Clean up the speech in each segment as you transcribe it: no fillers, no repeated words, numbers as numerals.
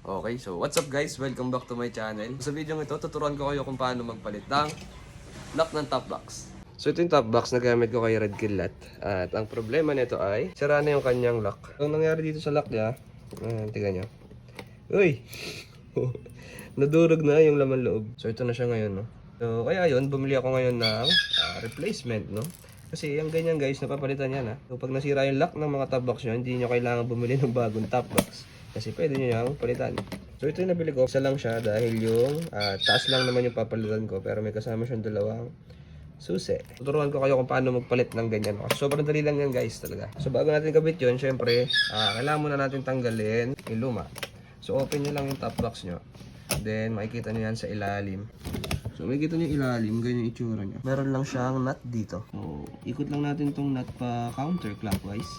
Okay, so what's up guys? Welcome back to my channel. Sa video ito, tuturuan ko kayo kung paano magpalit ng lock ng top box. So ito yung top box na gamit ko kay Red Killat. At ang problema nito ay sira na yung kanyang lock. Ang nangyari dito sa lock niya, tingnan nyo. Uy! Nadurog na yung laman loob. So ito na siya ngayon, no? So kaya yun, bumili ako ngayon ng replacement, no? Kasi yung ganyan guys, napapalitan yan, ha? So pag nasira yung lock ng mga top box nyo, hindi nyo kailangan bumili ng bagong top box. Kasi pwede nyo yung palitan. So ito yung nabili ko. Isa lang siya dahil yung taas lang naman yung papalitan ko. Pero may kasama siyang dalawang susi. Tuturuan ko kayo kung paano magpalit ng ganyan. Kasi sobrang dali lang yan guys talaga. So bago natin kabit yun, syempre, kailangan muna natin tanggalin yung luma. So open nyo lang yung top box nyo. Then makikita nyo yan sa ilalim. So makikita nyo yung ilalim, ganyan yung itsura nyo. Meron lang siyang nut dito. So ikot lang natin tong nut pa counterclockwise.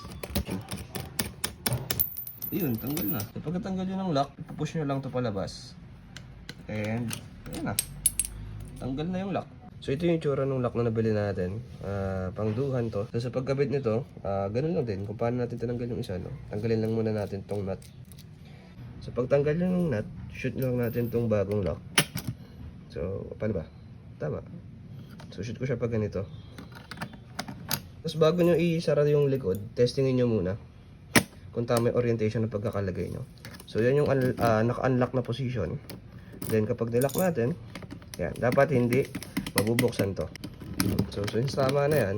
Ayun, tanggal na. So pagkatanggal nyo ng lock, ipupush nyo lang ito palabas. And, ayun na. Tanggal na yung lock. So ito yung itsura ng lock na nabili natin. Pangduhan to. So sa pagkabit nito, ganun lang din. Kung paano natin tinanggal yung isa, no? Tanggalin lang muna natin tong nut. So pagtanggal nyo ng nut, shoot lang natin tong bagong lock. So, paano ba? Tama. So shoot ko siya pag ganito. Tapos bago nyo isara yung likod, testingin nyo muna kung tama yung orientation ng pagkakalagay nyo. So yan yung naka-unlock na position. Then kapag nilock natin, yan, dapat hindi mabubuksan to. So since tama na yan,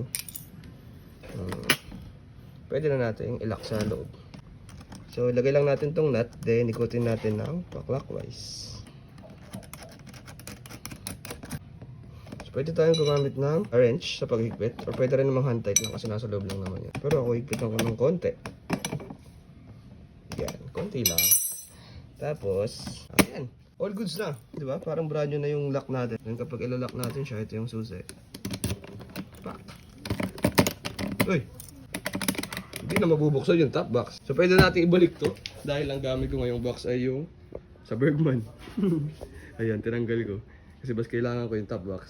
pwede na natin i-lock sa loob. So lagay lang natin tong nut, then ikutin natin ng clockwise. So pwede tayong gumamit ng wrench sa paghigpit, or pwede rin namang hand tight lang kasi nasa loob lang naman yan. Pero ako higpitan ko ng konti. Yan, konti lang. Tapos, ayan, all goods na, di ba? Parang brand new na yung lock natin. Then kapag ilalock natin siya, ito yung susi. Pak. Uy! Hindi na mabubuksan yung top box. So pwede natin ibalik to dahil ang gamit ko ngayong box ay yung sa Bergman. Ayan, tinanggal ko. Kasi bas kailangan ko yung top box.